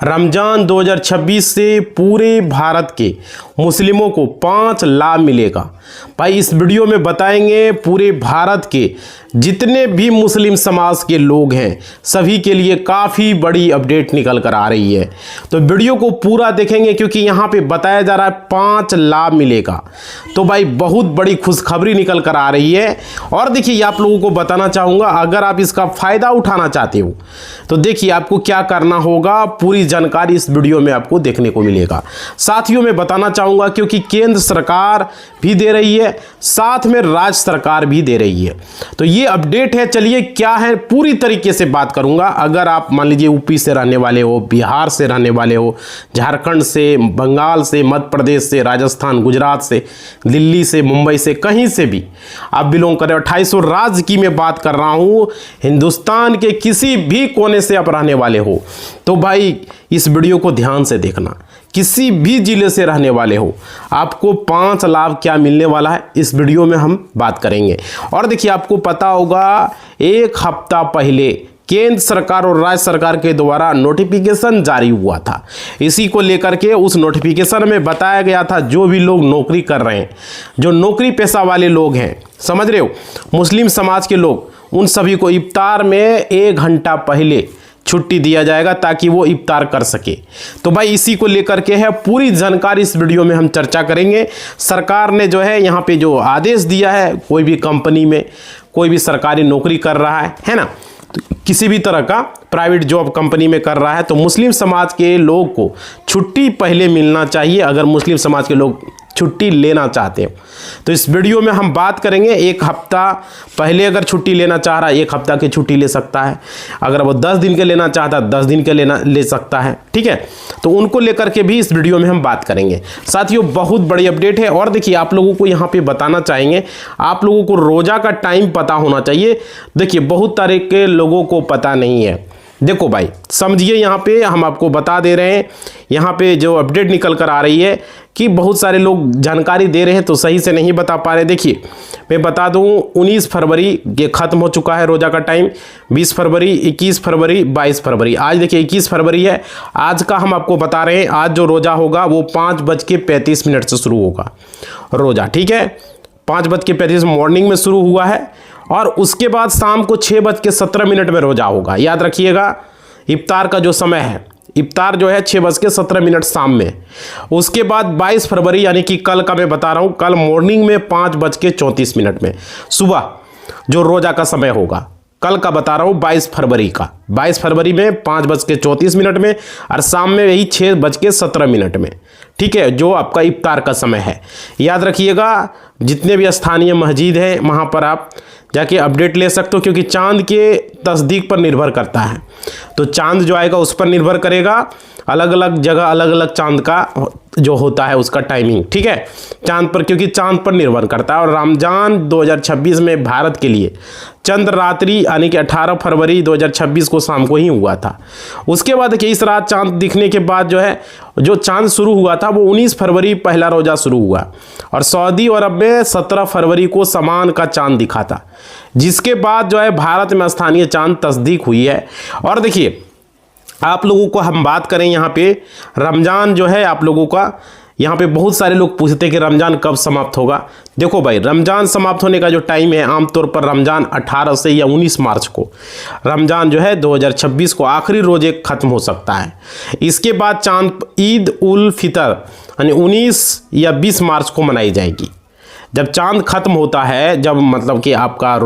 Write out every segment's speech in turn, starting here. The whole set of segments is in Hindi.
रमज़ान 2026 से पूरे भारत के मुस्लिमों को 5 लाभ मिलेगा। भाई इस वीडियो में बताएंगे पूरे भारत के जितने भी मुस्लिम समाज के लोग हैं सभी के लिए काफ़ी बड़ी अपडेट निकल कर आ रही है। तो वीडियो को पूरा देखेंगे क्योंकि यहाँ पे बताया जा रहा है 5 लाभ मिलेगा। तो भाई बहुत बड़ी खुशखबरी निकल कर आ रही है। और देखिए आप लोगों को बताना चाहूँगा, अगर आप इसका फ़ायदा उठाना चाहते हो तो देखिए आपको क्या करना होगा, पूरी जानकारी इस वीडियो में आपको देखने को मिलेगा। साथियों में बताना चाहूँगा क्योंकि केंद्र सरकार भी दे रही है, साथ में राज्य सरकार भी दे रही है। तो ये अपडेट है, चलिए क्या है पूरी तरीके से बात करूंगा। अगर आप मान लीजिए यूपी से रहने वाले हो, बिहार से रहने वाले हो, झारखंड से, बंगाल से, मध्य प्रदेश से, राजस्थान, गुजरात से, दिल्ली से, मुंबई से, कहीं से भी आप बिलोंग करें, 2800 राज्य की मैं बात कर रहा हूँ, हिंदुस्तान के किसी भी कोने से आप रहने वाले हो तो भाई इस वीडियो को ध्यान से देखना। किसी भी जिले से रहने वाले हो आपको 5 लाभ क्या मिलने वाला है इस वीडियो में हम बात करेंगे। और देखिए आपको पता होगा एक हफ्ता पहले केंद्र सरकार और राज्य सरकार के द्वारा नोटिफिकेशन जारी हुआ था। इसी को लेकर के उस नोटिफिकेशन में बताया गया था जो भी लोग नौकरी कर रहे हैं, जो नौकरी पेशा वाले लोग हैं, समझ रहे हो, मुस्लिम समाज के लोग, उन सभी को इफ्तार में 1 घंटा पहले छुट्टी दिया जाएगा ताकि वो इफ्तार कर सके। तो भाई इसी को लेकर के है पूरी जानकारी इस वीडियो में हम चर्चा करेंगे। सरकार ने जो है यहाँ पे जो आदेश दिया है, कोई भी कंपनी में कोई भी सरकारी नौकरी कर रहा है ना, तो किसी भी तरह का प्राइवेट जॉब कंपनी में कर रहा है तो मुस्लिम समाज के लोग को छुट्टी पहले मिलना चाहिए। अगर मुस्लिम समाज के लोग छुट्टी लेना चाहते हो तो इस वीडियो में हम बात करेंगे। 1 हफ्ता पहले अगर छुट्टी लेना चाह रहा है 1 हफ्ता की छुट्टी ले सकता है। अगर वो 10 दिन के लेना चाहता है 10 दिन के ले सकता है, ठीक है। तो उनको लेकर के भी इस वीडियो में हम बात करेंगे। साथियों बहुत बड़ी अपडेट है। और देखिए आप लोगों को यहाँ पे बताना चाहेंगे, आप लोगों को रोज़ा का टाइम पता होना चाहिए। देखिए बहुत तरह के लोगों को पता नहीं है। देखो भाई समझिए, यहाँ पे हम आपको बता दे रहे हैं, यहाँ पे जो अपडेट निकल कर आ रही है कि बहुत सारे लोग जानकारी दे रहे हैं तो सही से नहीं बता पा रहे। देखिए मैं बता दूं 19 फरवरी ये ख़त्म हो चुका है रोज़ा का टाइम, 20 फरवरी, 21 फरवरी, 22 फरवरी। आज देखिए 21 फरवरी है, आज का हम आपको बता रहे हैं। आज जो रोज़ा होगा वो 5:35 से शुरू होगा रोज़ा, ठीक है। 5:35 मॉर्निंग में शुरू हुआ है और उसके बाद शाम को 6:17 में रोज़ा होगा। याद रखिएगा इफ्तार का जो समय है, इफ्तार जो है 6:17 शाम में। उसके बाद 22 फरवरी यानी कि कल का मैं बता रहा हूँ, कल मॉर्निंग में 5:34 में सुबह जो रोज़ा का समय होगा, कल का बता रहा हूँ 22 फरवरी का। 22 फरवरी में 5:34 में और शाम में यही 6:17 में, ठीक है, जो आपका इफ्तार का समय है। याद रखिएगा जितने भी स्थानीय मस्जिद हैं वहाँ पर आप जाके अपडेट ले सकते हो क्योंकि चांद के तस्दीक पर निर्भर करता है। तो चांद जो आएगा उस पर निर्भर करेगा, अलग अलग जगह अलग अलग चांद का जो होता है उसका टाइमिंग, ठीक है, चांद पर, क्योंकि चांद पर निर्भर करता है। और रमज़ान 2026 में भारत के लिए चंद्र रात्रि यानी कि 18 फरवरी 2026 को शाम को ही हुआ था। उसके बाद देखिए इस रात चांद दिखने के बाद जो है जो चांद शुरू हुआ था वो 19 फरवरी पहला रोज़ा शुरू हुआ और सऊदी अरब में 17 फरवरी को समान का चांद दिखा था, जिसके बाद जो है भारत में स्थानीय चांद तस्दीक हुई है। और देखिए आप लोगों को हम बात करें यहाँ पे रमज़ान जो है, आप लोगों का यहाँ पे बहुत सारे लोग पूछते हैं कि रमज़ान कब समाप्त होगा। देखो भाई रमज़ान समाप्त होने का जो टाइम है आमतौर पर रमज़ान 18 से या 19 मार्च को रमज़ान जो है 2026 को आखिरी रोज़े ख़त्म हो सकता है। इसके बाद चांद ईद उल फितर यानी 19 या 20 मार्च को मनाई जाएगी। जब चांद ख़त्म होता है, जब मतलब कि आपका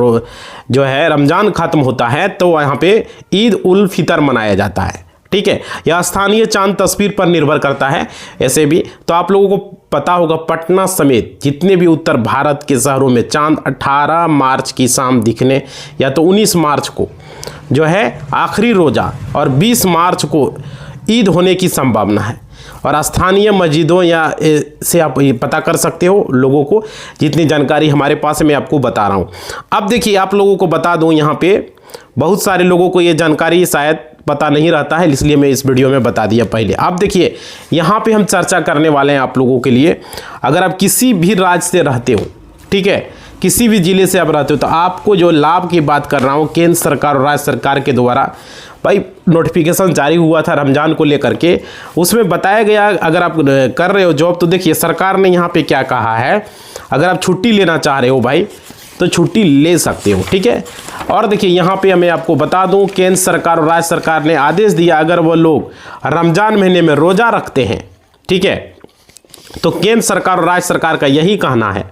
जो है रमज़ान ख़त्म होता है तो यहाँ पे ईद उल फितर मनाया जाता है, ठीक है। यह स्थानीय चांद तस्वीर पर निर्भर करता है। ऐसे भी तो आप लोगों को पता होगा पटना समेत जितने भी उत्तर भारत के शहरों में चांद 18 मार्च की शाम दिखने या तो 19 मार्च को जो है आखिरी रोज़ा और 20 मार्च को ईद होने की संभावना है। और स्थानीय मस्जिदों या से आप ये पता कर सकते हो लोगों को, जितनी जानकारी हमारे पास है मैं आपको बता रहा हूँ। अब देखिए आप लोगों को बता दूँ, यहाँ पे बहुत सारे लोगों को ये जानकारी शायद पता नहीं रहता है, इसलिए मैं इस वीडियो में बता दिया पहले। अब देखिए यहाँ पे हम चर्चा करने वाले हैं आप लोगों के लिए, अगर आप किसी भी राज्य से रहते हो, ठीक है, किसी भी ज़िले से आप रहते हो तो आपको जो लाभ की बात कर रहा हूँ केंद्र सरकार और राज्य सरकार के द्वारा भाई नोटिफिकेशन जारी हुआ था रमज़ान को लेकर के, उसमें बताया गया अगर आप कर रहे हो जॉब तो देखिए सरकार ने यहाँ पे क्या कहा है, अगर आप छुट्टी लेना चाह रहे हो भाई तो छुट्टी ले सकते हो, ठीक है। और देखिए यहाँ पे मैं आपको बता दूँ केंद्र सरकार और राज्य सरकार ने आदेश दिया अगर वो लोग रमज़ान महीने में रोज़ा रखते हैं, ठीक है, तो केंद्र सरकार और राज्य सरकार का यही कहना है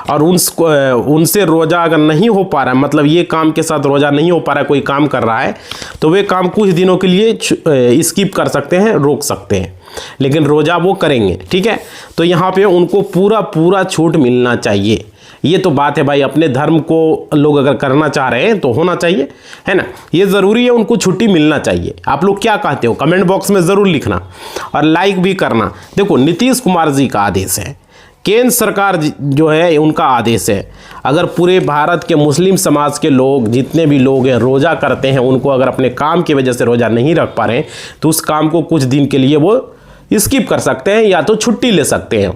और उनसे रोज़ा अगर नहीं हो पा रहा है, मतलब ये काम के साथ रोज़ा नहीं हो पा रहा है, कोई काम कर रहा है तो वे काम कुछ दिनों के लिए स्किप कर सकते हैं, रोक सकते हैं, लेकिन रोज़ा वो करेंगे, ठीक है। तो यहाँ पे उनको पूरा छूट मिलना चाहिए। ये तो बात है भाई, अपने धर्म को लोग अगर करना चाह रहे हैं तो होना चाहिए, है ना, ये ज़रूरी है, उनको छुट्टी मिलना चाहिए। आप लोग क्या कहते हो कमेंट बॉक्स में ज़रूर लिखना और लाइक भी करना। देखो नीतीश कुमार जी का आदेश है, केंद्र सरकार जो है उनका आदेश है, अगर पूरे भारत के मुस्लिम समाज के लोग जितने भी लोग हैं रोज़ा करते हैं, उनको अगर अपने काम की वजह से रोज़ा नहीं रख पा रहे हैं तो उस काम को कुछ दिन के लिए वो स्किप कर सकते हैं या तो छुट्टी ले सकते हैं।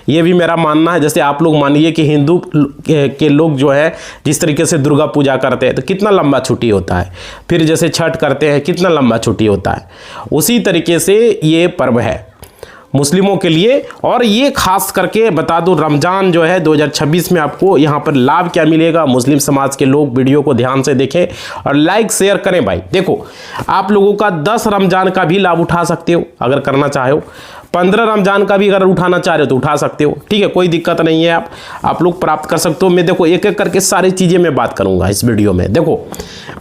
ये भी मेरा मानना है। जैसे आप लोग मानिए कि हिंदू के लोग जो है जिस तरीके से दुर्गा पूजा करते हैं तो कितना लंबा छुट्टी होता है, फिर जैसे छठ करते हैं कितना लंबा छुट्टी होता है, उसी तरीके से ये पर्व है मुस्लिमों के लिए। और ये खास करके बता दूं रमज़ान जो है 2026 में आपको यहाँ पर लाभ क्या मिलेगा, मुस्लिम समाज के लोग वीडियो को ध्यान से देखें और लाइक शेयर करें भाई। देखो आप लोगों का 10 रमज़ान का भी लाभ उठा सकते हो अगर करना चाहे हो, 15 रमज़ान का भी अगर उठाना चाह रहे हो तो उठा सकते हो, ठीक है, कोई दिक्कत नहीं है, आप लोग प्राप्त कर सकते हो। मैं देखो एक एक करके सारी चीज़ें मैं बात करूँगा इस वीडियो में। देखो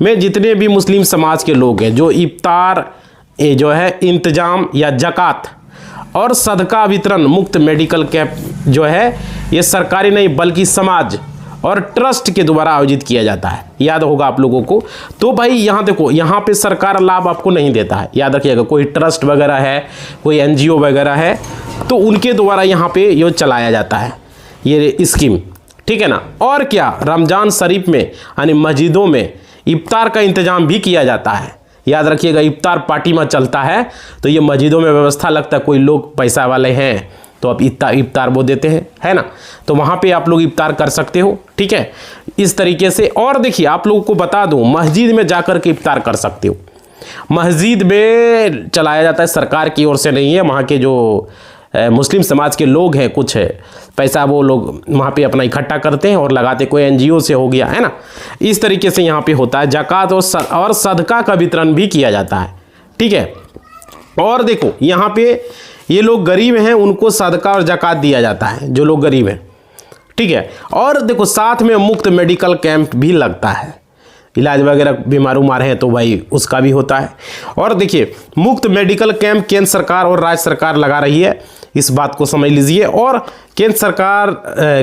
मैं जितने भी मुस्लिम समाज के लोग हैं जो इफ्तार जो है इंतज़ाम या ज़कात और सदका वितरण मुफ्त मेडिकल कैंप जो है ये सरकारी नहीं बल्कि समाज और ट्रस्ट के द्वारा आयोजित किया जाता है, याद होगा आप लोगों को। तो भाई यहाँ देखो यहाँ पे सरकार लाभ आपको नहीं देता है, याद रखिएगा, कोई ट्रस्ट वगैरह है, कोई एनजीओ वगैरह है तो उनके द्वारा यहाँ पे ये चलाया जाता है ये स्कीम, ठीक है ना। और क्या रमज़ान शरीफ में यानी मस्जिदों में इफ्तार का इंतज़ाम भी किया जाता है, याद रखिएगा, इफ्तार पार्टी में चलता है तो ये मस्जिदों में व्यवस्था लगता है, कोई लोग पैसा वाले हैं तो आप इफ्तार वो देते हैं, है ना, तो वहाँ पे आप लोग इफ्तार कर सकते हो, ठीक है, इस तरीके से। और देखिए आप लोगों को बता दूँ मस्जिद में जाकर के इफ्तार कर सकते हो, मस्जिद में चलाया जाता है, सरकार की ओर से नहीं है, वहाँ के जो मुस्लिम समाज के लोग हैं कुछ पैसा वो लोग वहाँ पे अपना इकट्ठा करते हैं और लगाते, कोई एनजीओ से हो गया, है ना, इस तरीके से यहाँ पे होता है। ज़कात और सदका का वितरण भी किया जाता है, ठीक है। और देखो यहाँ पे ये लोग गरीब हैं उनको सदका और ज़कात दिया जाता है, जो लोग गरीब हैं, ठीक है। और देखो साथ में मुफ्त मेडिकल कैंप भी लगता है, इलाज वगैरह बीमार उमार हैं तो भाई उसका भी होता है। और देखिए मुफ्त मेडिकल कैंप केंद्र सरकार और राज्य सरकार लगा रही है, इस बात को समझ लीजिए। और केंद्र सरकार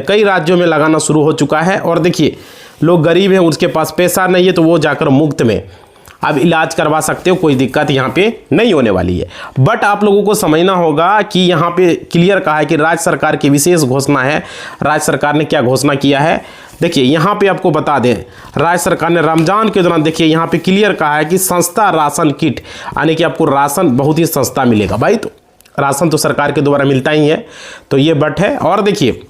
कई राज्यों में लगाना शुरू हो चुका है। और देखिए लोग गरीब हैं उसके पास पैसा नहीं है तो वो जाकर मुफ्त में अब इलाज करवा सकते हो, कोई दिक्कत यहाँ पे नहीं होने वाली है। बट आप लोगों को समझना होगा कि यहाँ पे क्लियर कहा है कि राज्य सरकार की विशेष घोषणा है। राज्य सरकार ने क्या घोषणा किया है देखिए यहाँ पे आपको बता दें, राज्य सरकार ने रमज़ान के दौरान देखिए यहाँ पे क्लियर कहा है कि सस्ता राशन किट यानी कि आपको राशन बहुत ही सस्ता मिलेगा भाई, तो राशन तो सरकार के द्वारा मिलता ही है, तो ये बट है। और देखिए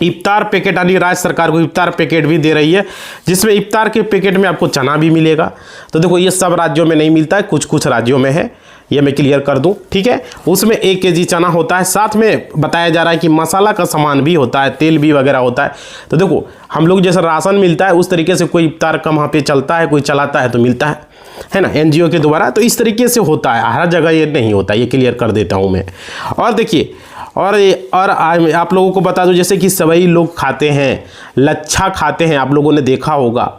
इफ्तार पैकेट यानी राज्य सरकार को इफ्तार पैकेट भी दे रही है, जिसमें इफ्तार के पैकेट में आपको चना भी मिलेगा। तो देखो ये सब राज्यों में नहीं मिलता है, कुछ कुछ राज्यों में है, ये मैं क्लियर कर दूं, ठीक है। उसमें 1 केजी चना होता है, साथ में बताया जा रहा है कि मसाला का सामान भी होता है, तेल भी वगैरह होता है। तो देखो हम लोग जैसा राशन मिलता है उस तरीके से कोई इफ्तार का वहाँ पे चलता है, कोई चलाता है तो मिलता है ना, एनजीओ के द्वारा। तो इस तरीके से होता है, हर जगह ये नहीं होता, ये क्लियर कर देता हूँ मैं। और देखिए और आप लोगों को बता दूं जैसे कि सवई लोग खाते हैं, लच्छा खाते हैं, आप लोगों ने देखा होगा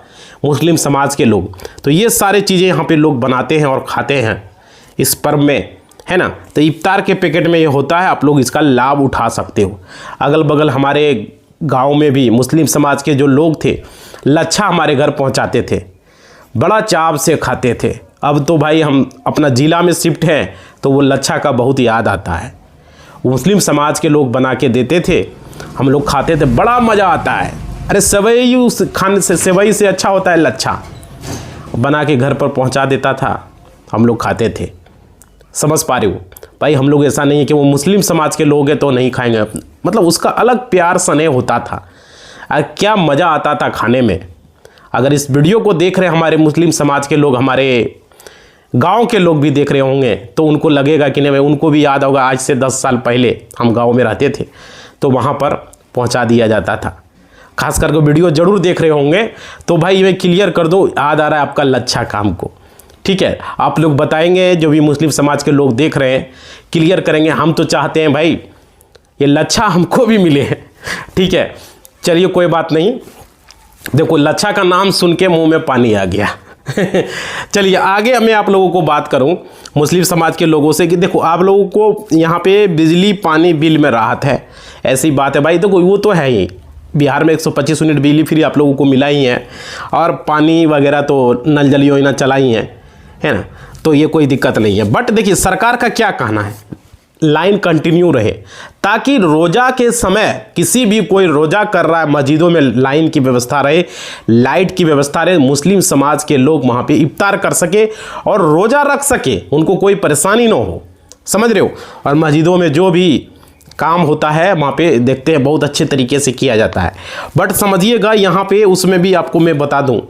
मुस्लिम समाज के लोग, तो ये सारे चीज़ें यहाँ पे लोग बनाते हैं और खाते हैं इस पर्व में, है ना। तो इफ्तार के पैकेट में ये होता है, आप लोग इसका लाभ उठा सकते हो। अगल बगल हमारे गाँव में भी मुस्लिम समाज के जो लोग थे लच्छा हमारे घर पहुँचाते थे, बड़ा चाव से खाते थे। अब तो भाई हम अपना ज़िला में शिफ्ट हैं तो वो लच्छा का बहुत याद आता है, मुस्लिम समाज के लोग बना के देते थे, हम लोग खाते थे, बड़ा मज़ा आता है। अरे सेवई खाने से, सेवई से अच्छा होता है लच्छा, बना के घर पर पहुंचा देता था, हम लोग खाते थे। समझ पा रहे हो भाई, हम लोग ऐसा नहीं है कि वो मुस्लिम समाज के लोग हैं तो नहीं खाएंगे, मतलब उसका अलग प्यार स्नेह होता था, क्या मज़ा आता था खाने में। अगर इस वीडियो को देख रहे हमारे मुस्लिम समाज के लोग, हमारे गांव के लोग भी देख रहे होंगे तो उनको लगेगा कि नहीं भाई, उनको भी याद होगा आज से 10 साल पहले हम गांव में रहते थे तो वहां पर पहुंचा दिया जाता था। खास करके वीडियो जरूर देख रहे होंगे तो भाई मैं क्लियर कर दूं, याद आ रहा है आपका लच्छा काम को। ठीक है, आप लोग बताएंगे, जो भी मुस्लिम समाज के लोग देख रहे हैं क्लियर करेंगे। हम तो चाहते हैं भाई ये लच्छा हमको भी मिले। ठीक है, चलिए कोई बात नहीं। देखो लच्छा का नाम सुन के मुंह में पानी आ गया। चलिए आगे मैं आप लोगों को बात करूं मुस्लिम समाज के लोगों से कि देखो आप लोगों को यहाँ पे बिजली पानी बिल में राहत है, ऐसी बात है भाई। देखो वो तो है ही, बिहार में 125 यूनिट बिजली फ्री आप लोगों को मिला ही है और पानी वगैरह तो नल जल योजना चलाई है ना, तो ये कोई दिक्कत नहीं है। बट देखिए सरकार का क्या कहना है, लाइन कंटिन्यू रहे ताकि रोजा के समय किसी भी कोई रोजा कर रहा है मस्जिदों में लाइन की व्यवस्था रहे, लाइट की व्यवस्था रहे, मुस्लिम समाज के लोग वहाँ पे इफ्तार कर सके और रोजा रख सके, उनको कोई परेशानी ना हो, समझ रहे हो। और मस्जिदों में जो भी काम होता है वहाँ पे देखते हैं बहुत अच्छे तरीके से किया जाता है। बट समझिएगा यहाँ पे उसमें भी आपको मैं बता दूँ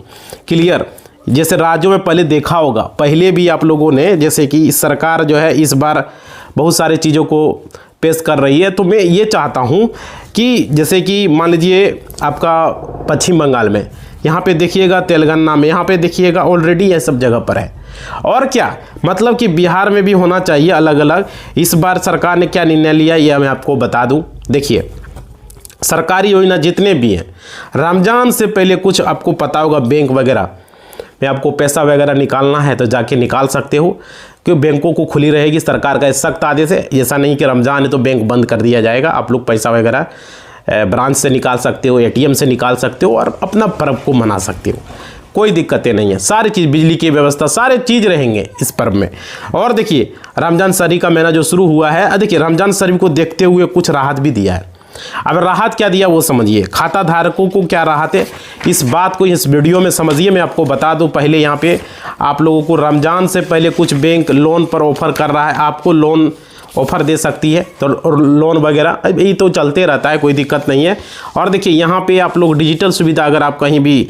क्लियर, जैसे राज्यों में पहले देखा होगा, पहले भी आप लोगों ने, जैसे कि सरकार जो है इस बार बहुत सारी चीज़ों को पेश कर रही है, तो मैं ये चाहता हूँ कि जैसे कि मान लीजिए आपका पश्चिम बंगाल में, यहाँ पे देखिएगा तेलंगाना में, यहाँ पे देखिएगा ऑलरेडी ये सब जगह पर है। और क्या मतलब कि बिहार में भी होना चाहिए अलग अलग। इस बार सरकार ने क्या निर्णय लिया ये मैं आपको बता दूँ। देखिए सरकारी योजना जितने भी हैं, रमज़ान से पहले कुछ आपको पता होगा बैंक वगैरह में आपको पैसा वगैरह निकालना है तो जाके निकाल सकते हो, क्योंकि बैंकों को खुली रहेगी। सरकार का सख्त आदेश है, ऐसा नहीं कि रमज़ान है तो बैंक बंद कर दिया जाएगा। आप लोग पैसा वगैरह ब्रांच से निकाल सकते हो, एटीएम से निकाल सकते हो और अपना पर्व को मना सकते हो, कोई दिक्कतें नहीं है। सारी चीज़, बिजली की व्यवस्था, सारे चीज़ रहेंगे इस पर्व में। और देखिए रमज़ान शरीफ का महीना जो शुरू हुआ है, देखिए रमज़ान शरीफ को देखते हुए कुछ राहत भी दिया है। अब राहत क्या दिया वो समझिए, खाता धारकों को क्या राहत है इस बात को इस वीडियो में समझिए। मैं आपको बता दूं, पहले यहाँ पे आप लोगों को रमज़ान से पहले कुछ बैंक लोन पर ऑफर कर रहा है, आपको लोन ऑफर दे सकती है, तो लोन वगैरह ये तो चलते रहता है, कोई दिक्कत नहीं है। और देखिए यहाँ पे आप लोग डिजिटल सुविधा, अगर आप कहीं भी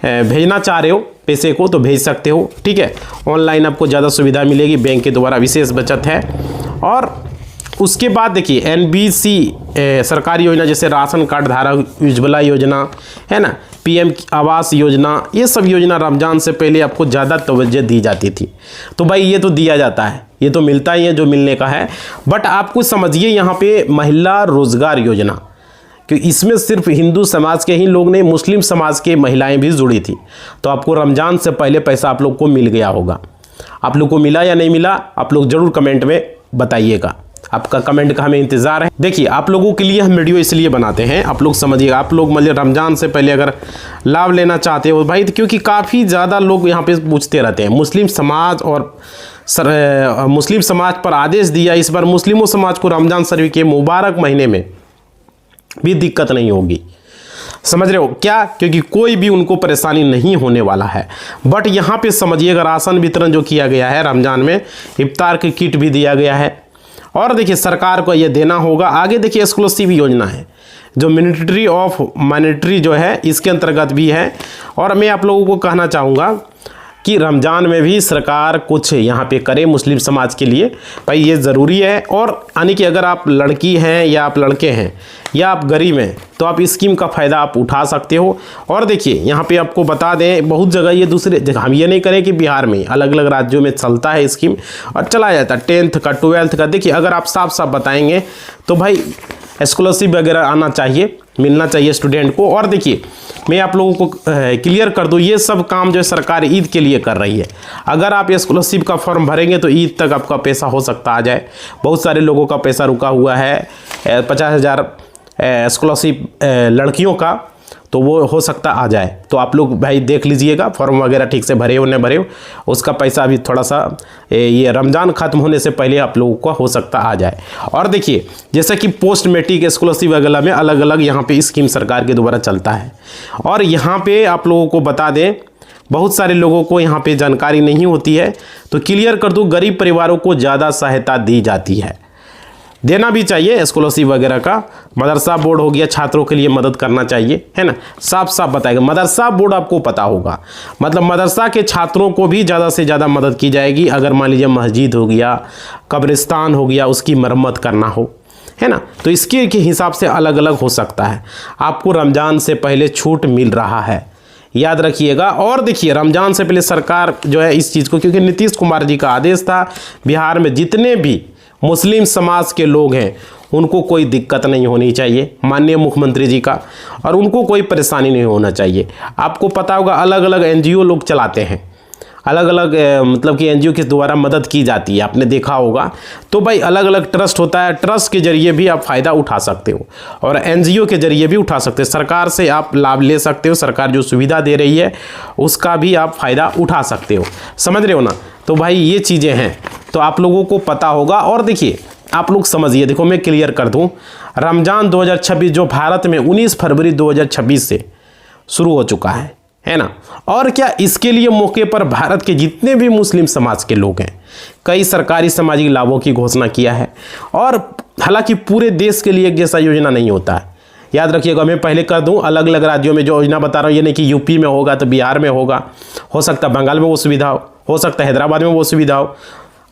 भेजना चाह रहे हो पैसे को तो भेज सकते हो। ठीक है, ऑनलाइन आपको ज़्यादा सुविधा मिलेगी, बैंक के द्वारा विशेष बचत है। और उसके बाद देखिए एनबीसी सरकारी योजना जैसे राशन कार्ड धारक, उज्ज्वला योजना है ना, पीएम आवास योजना, ये सब योजना रमज़ान से पहले आपको ज़्यादा तवज्जो दी जाती थी। तो भाई ये तो दिया जाता है, ये तो मिलता ही है जो मिलने का है। बट आपको समझिए यहाँ पे महिला रोजगार योजना, क्योंकि इसमें सिर्फ हिंदू समाज के ही लोग नहीं, मुस्लिम समाज के महिलाएं भी जुड़ी थी। तो आपको रमज़ान से पहले पैसा आप लोग को मिल गया होगा। आप लोग को मिला या नहीं मिला आप लोग ज़रूर कमेंट में बताइएगा, आपका कमेंट का हमें इंतज़ार है। देखिए आप लोगों के लिए हम वीडियो इसलिए बनाते हैं, आप लोग समझिएगा, आप लोग मतलब रमज़ान से पहले अगर लाभ लेना चाहते हो भाई, तो क्योंकि काफ़ी ज़्यादा लोग यहाँ पे पूछते रहते हैं मुस्लिम समाज, और मुस्लिम समाज पर आदेश दिया इस बार मुस्लिमों समाज को रमज़ान शरीफ के मुबारक महीने में भी दिक्कत नहीं होगी, समझ रहे हो क्या, क्योंकि कोई भी उनको परेशानी नहीं होने वाला है। बट यहाँ पे समझिएगा राशन वितरण जो किया गया है रमज़ान में, इफ्तार की किट भी दिया गया है। और देखिए सरकार को ये देना होगा। आगे देखिए एक्सक्लूसिव योजना है जो मिनिस्ट्री ऑफ मॉनेटरी जो है इसके अंतर्गत भी है। और मैं आप लोगों को कहना चाहूँगा कि रमज़ान में भी सरकार कुछ यहाँ पे करे मुस्लिम समाज के लिए, भाई ये ज़रूरी है। और यानी कि अगर आप लड़की हैं या आप लड़के हैं या आप गरीब हैं तो आप इस स्कीम का फ़ायदा आप उठा सकते हो। और देखिए यहाँ पे आपको बता दें, बहुत जगह ये दूसरे जगह, हम ये नहीं करें कि बिहार में, अलग अलग राज्यों में चलता है स्कीम और चलाया जाता है 10th का 12th का। देखिए अगर आप साफ साफ बताएंगे तो भाई स्कॉलरशिप वगैरह आना चाहिए, मिलना चाहिए स्टूडेंट को। और देखिए मैं आप लोगों को क्लियर कर दूं, ये सब काम जो है सरकार ईद के लिए कर रही है। अगर आप स्कॉलरशिप का फॉर्म भरेंगे तो ईद तक आपका पैसा हो सकता आ जाए। बहुत सारे लोगों का पैसा रुका हुआ है, 50,000 स्कॉलरशिप लड़कियों का, तो वो हो सकता आ जाए। तो आप लोग भाई देख लीजिएगा फॉर्म वगैरह ठीक से भरे हो न भरे हो, उसका पैसा अभी थोड़ा सा ये रमज़ान ख़त्म होने से पहले आप लोगों को हो सकता आ जाए। और देखिए जैसे कि पोस्ट मैट्रिक स्कॉलरशिप वगैरह में अलग अलग यहाँ पे स्कीम सरकार के द्वारा चलता है। और यहाँ पे आप लोगों को बता दें, बहुत सारे लोगों को यहाँ पे जानकारी नहीं होती है, तो क्लियर कर दूँ, गरीब परिवारों को ज़्यादा सहायता दी जाती है। देना भी चाहिए स्कॉलरशिप वगैरह का। मदरसा बोर्ड हो गया, छात्रों के लिए मदद करना चाहिए, है ना, साफ साफ बताएगा। मदरसा बोर्ड आपको पता होगा, मतलब मदरसा के छात्रों को भी ज़्यादा से ज़्यादा मदद की जाएगी। अगर मान लीजिए मस्जिद हो गया, कब्रिस्तान हो गया, उसकी मरम्मत करना हो, है ना, तो इसके के हिसाब से अलग अलग हो सकता है। आपको रमज़ान से पहले छूट मिल रहा है, याद रखिएगा। और देखिए रमज़ान से पहले सरकार जो है इस चीज़ को, क्योंकि नीतीश कुमार जी का आदेश था बिहार में जितने भी मुस्लिम समाज के लोग हैं उनको कोई दिक्कत नहीं होनी चाहिए, माननीय मुख्यमंत्री जी का, और उनको कोई परेशानी नहीं होना चाहिए। आपको पता होगा अलग अलग एनजीओ लोग चलाते हैं, अलग अलग मतलब कि एनजीओ के द्वारा मदद की जाती है, आपने देखा होगा। तो भाई अलग अलग ट्रस्ट होता है, ट्रस्ट के जरिए भी आप फ़ायदा उठा सकते हो और एनजीओ के जरिए भी उठा सकते हो। सरकार से आप लाभ ले सकते हो, सरकार जो सुविधा दे रही है उसका भी आप फ़ायदा उठा सकते हो, समझ रहे हो ना। तो भाई ये चीज़ें हैं, तो आप लोगों को पता होगा। और देखिए आप लोग समझिए, देखो मैं क्लियर कर दूँ, रमज़ान 2026 जो भारत में 19 फरवरी 2026 से शुरू हो चुका है ना। और क्या इसके लिए मौके पर भारत के जितने भी मुस्लिम समाज के लोग हैं कई सरकारी सामाजिक लाभों की घोषणा किया है। और हालांकि पूरे देश के लिए एक जैसा योजना नहीं होता है, याद रखिएगा। मैं पहले कर दूं, अलग अलग राज्यों में जो योजना बता रहा हूँ, ये नहीं कि यूपी में होगा तो बिहार में होगा, हो सकता है बंगाल में वो सुविधा हो सकता है हैदराबाद में वो सुविधा हो,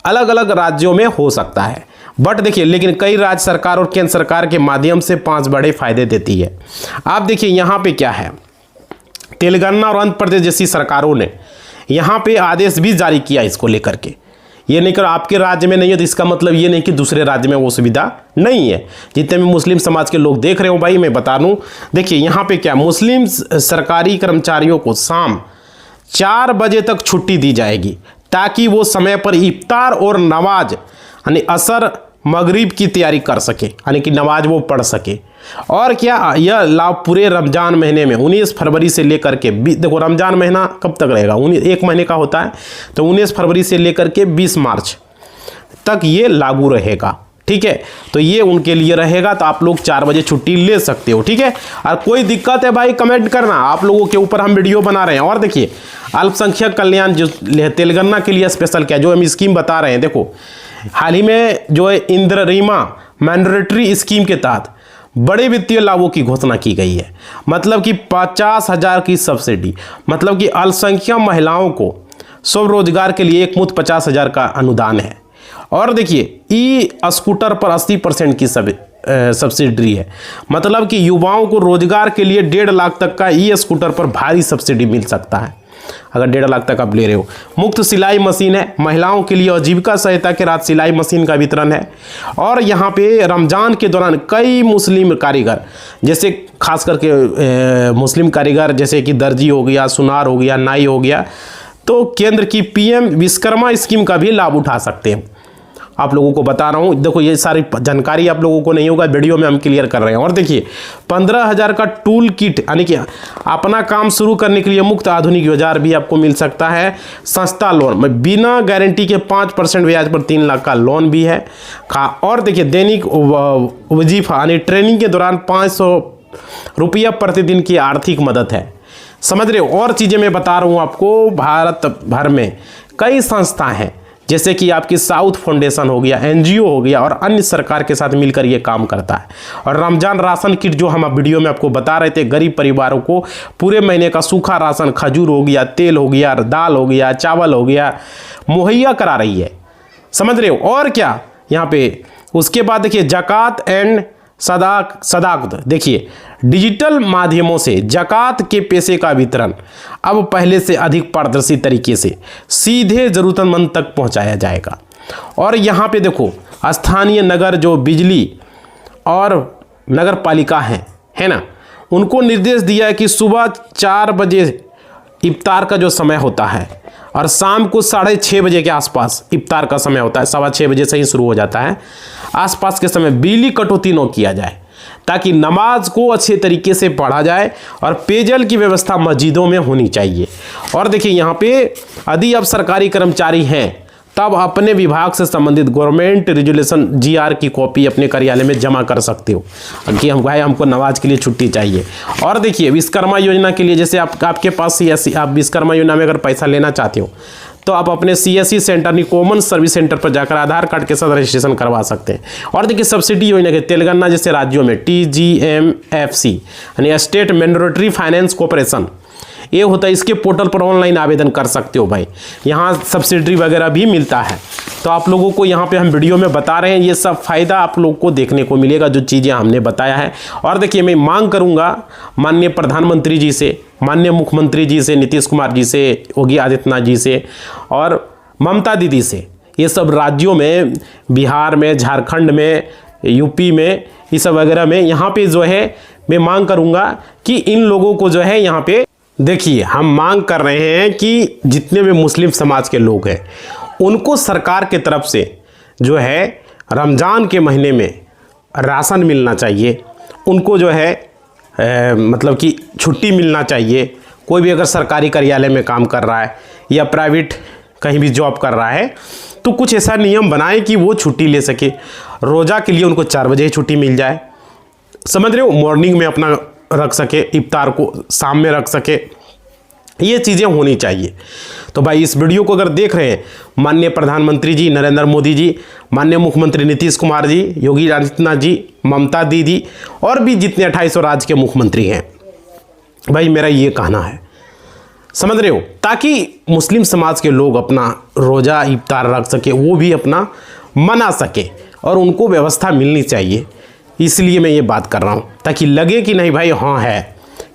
अलग अलग राज्यों में हो सकता है। बट देखिए, लेकिन कई राज्य सरकार और केंद्र सरकार के माध्यम से 5 बड़े फायदे देती है। आप देखिए यहाँ पे क्या है, तेलंगाना और आंध्र प्रदेश जैसी सरकारों ने यहाँ पे आदेश भी जारी किया इसको लेकर के। ये नहीं कर आपके राज्य में नहीं है तो इसका मतलब ये नहीं कि दूसरे राज्य में वो सुविधा नहीं है। जितने भी मुस्लिम समाज के लोग देख रहे हो भाई, मैं बता दूं, देखिए यहाँ पे क्या, मुस्लिम सरकारी कर्मचारियों को शाम 4 बजे तक छुट्टी दी जाएगी ताकि वो समय पर इफ्तार और नमाज यानी असर मगरिब की तैयारी कर सके, यानी कि नमाज वो पढ़ सके। और क्या, यह लाभ पूरे रमज़ान महीने में 19 फरवरी से लेकर के देखो रमज़ान महीना कब तक रहेगा, 1 महीने का होता है, तो 19 फरवरी से लेकर के 20 मार्च तक ये लागू रहेगा, ठीक है। तो ये उनके लिए रहेगा, तो आप लोग 4 बजे छुट्टी ले सकते हो, ठीक है। और कोई दिक्कत है भाई कमेंट करना, आप लोगों के ऊपर हम वीडियो बना रहे हैं। और देखिए अल्पसंख्यक कल्याण जो तेलंगाना के लिए स्पेशल क्या जो हम स्कीम बता रहे हैं, देखो हाल ही में जो है इंद्ररीमा मैंडेटरी स्कीम के तहत बड़े वित्तीय लाभों की घोषणा की गई है। मतलब कि 50,000 की सब्सिडी, मतलब कि अल्पसंख्यक महिलाओं को स्वरोजगार के लिए एक मुश्त 50,000 का अनुदान है। और देखिए ई स्कूटर पर 80% की सब्सिडी है, मतलब कि युवाओं को रोजगार के लिए 1.5 लाख तक का ई स्कूटर पर भारी सब्सिडी मिल सकता है अगर 1.5 लाख तक आप ले रहे हो। मुफ्त सिलाई मशीन है, महिलाओं के लिए आजीविका सहायता के रात सिलाई मशीन का वितरण है। और यहाँ पे रमज़ान के दौरान कई मुस्लिम कारीगर, जैसे खास करके मुस्लिम कारीगर जैसे कि दर्जी हो गया, सुनार हो गया, नाई हो गया, तो केंद्र की पीएम विश्वकर्मा स्कीम का भी लाभ उठा सकते हैं। आप लोगों को बता रहा हूँ, देखो ये सारी जानकारी आप लोगों को नहीं होगा, वीडियो में हम क्लियर कर रहे हैं। और देखिए 15,000 का टूल किट, यानी कि अपना काम शुरू करने के लिए मुफ्त आधुनिक औजार भी आपको मिल सकता है। सस्ता लोन बिना गारंटी के 5% ब्याज पर 3 लाख का लोन भी है। और देखिए दैनिक वजीफा यानी ट्रेनिंग के दौरान 500 रुपया प्रतिदिन की आर्थिक मदद है, समझ रहे हो। और चीज़ें मैं बता रहा हूँ आपको, भारत भर में कई संस्थाएं हैं जैसे कि आपकी साउथ फाउंडेशन हो गया, एनजीओ हो गया, और अन्य सरकार के साथ मिलकर ये काम करता है। और रमजान राशन किट जो हम वीडियो में आपको बता रहे थे, गरीब परिवारों को पूरे महीने का सूखा राशन, खजूर हो गया, तेल हो गया, दाल हो गया, चावल हो गया, मुहैया करा रही है, समझ रहे हो। और क्या यहाँ पे उसके बाद देखिए ज़कात एंड सदाकत, देखिए डिजिटल माध्यमों से ज़कात के पैसे का वितरण अब पहले से अधिक पारदर्शी तरीके से सीधे ज़रूरतमंद तक पहुंचाया जाएगा। और यहाँ पे देखो स्थानीय नगर जो बिजली और नगर पालिका है ना, उनको निर्देश दिया है कि सुबह 4 बजे इफ्तार का जो समय होता है और शाम को 6:30 बजे के आसपास इफ्तार का समय होता है, 6:15 बजे से ही शुरू हो जाता है, आसपास के समय बिजली कटौती न किया जाए ताकि नमाज को अच्छे तरीके से पढ़ा जाए। और पेयजल की व्यवस्था मस्जिदों में होनी चाहिए। और देखिए यहाँ पे यदि आप सरकारी कर्मचारी हैं तब अपने विभाग से संबंधित गवर्नमेंट रेजुलेशन GR की कॉपी अपने कार्यालय में जमा कर सकते हो कि हमको नमाज के लिए छुट्टी चाहिए। और देखिए विश्वकर्मा योजना के लिए जैसे आपके पास ऐसी आप विश्वकर्मा योजना में अगर पैसा लेना चाहते हो तो आप अपने CSC सेंटर यानी कॉमन सर्विस सेंटर पर जाकर आधार कार्ड के साथ रजिस्ट्रेशन करवा सकते हैं। और देखिए सब्सिडी योजना के तेलंगाना जैसे राज्यों में TGMFC यानी स्टेट मैंडेटरी फाइनेंस कॉर्पोरेशन ये होता है, इसके पोर्टल पर ऑनलाइन आवेदन कर सकते हो भाई, यहाँ सब्सिडी वगैरह भी मिलता है। तो आप लोगों को यहाँ पे हम वीडियो में बता रहे हैं, ये सब फायदा आप लोग को देखने को मिलेगा जो चीज़ें हमने बताया है। और देखिए मैं मांग करूँगा माननीय प्रधानमंत्री जी से, माननीय मुख्यमंत्री जी से, नीतीश कुमार जी से, योगी आदित्यनाथ जी से और ममता दीदी से, ये सब राज्यों में, बिहार में, झारखंड में, यूपी में, ये सब वगैरह में यहाँ पे जो है मैं मांग करूँगा कि इन लोगों को जो है यहाँ पे देखिए हम मांग कर रहे हैं कि जितने भी मुस्लिम समाज के लोग हैं उनको सरकार के तरफ से जो है रमज़ान के महीने में राशन मिलना चाहिए, उनको जो है मतलब कि छुट्टी मिलना चाहिए। कोई भी अगर सरकारी कार्यालय में काम कर रहा है या प्राइवेट कहीं भी जॉब कर रहा है तो कुछ ऐसा नियम बनाए कि वो छुट्टी ले सके। रोज़ा के लिए उनको 4 बजे ही छुट्टी मिल जाए, समझ रहे हो, मॉर्निंग में अपना रख सके, इफ्तार को शाम में रख सके, ये चीज़ें होनी चाहिए। तो भाई इस वीडियो को अगर देख रहे हैं माननीय प्रधानमंत्री जी नरेंद्र मोदी जी, माननीय मुख्यमंत्री नीतीश कुमार जी, योगी आदित्यनाथ जी, ममता दीदी और भी जितने 28 राज्य के मुख्यमंत्री हैं, भाई मेरा ये कहना है, समझ रहे हो, ताकि मुस्लिम समाज के लोग अपना रोज़ा इफ्तार रख सके, वो भी अपना मना सके और उनको व्यवस्था मिलनी चाहिए। इसलिए मैं ये बात कर रहा हूँ ताकि लगे कि नहीं भाई हाँ है,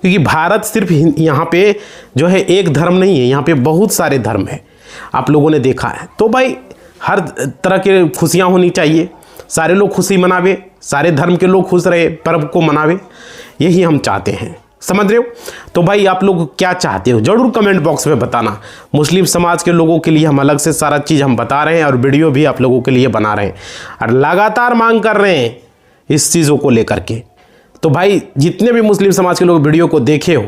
क्योंकि भारत सिर्फ यहाँ पे जो है एक धर्म नहीं है, यहाँ पे बहुत सारे धर्म है, आप लोगों ने देखा है। तो भाई हर तरह के खुशियाँ होनी चाहिए, सारे लोग खुशी मनावे, सारे धर्म के लोग खुश रहे, पर्व को मनावे, यही हम चाहते हैं, समझ रहे हो। तो भाई आप लोग क्या चाहते हो ज़रूर कमेंट बॉक्स में बताना। मुस्लिम समाज के लोगों के लिए हम अलग से सारा चीज़ हम बता रहे हैं और वीडियो भी आप लोगों के लिए बना रहे हैं और लगातार मांग कर रहे हैं इस चीज़ों को लेकर के। तो भाई जितने भी मुस्लिम समाज के लोग वीडियो को देखे हो,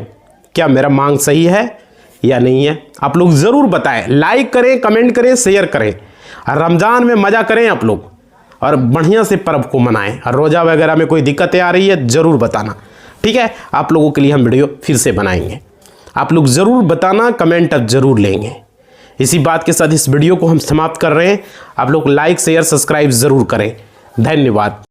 क्या मेरा मांग सही है या नहीं है, आप लोग ज़रूर बताएं, लाइक करें, कमेंट करें, शेयर करें और रमज़ान में मज़ा करें आप लोग और बढ़िया से पर्व को मनाएं। और रोज़ा वगैरह में कोई दिक्कतें आ रही है ज़रूर बताना, ठीक है। आप लोगों के लिए हम वीडियो फिर से बनाएंगे, आप लोग ज़रूर बताना, कमेंट अब ज़रूर लेंगे। इसी बात के साथ इस वीडियो को हम समाप्त कर रहे हैं। आप लोग लाइक शेयर सब्सक्राइब ज़रूर करें। धन्यवाद।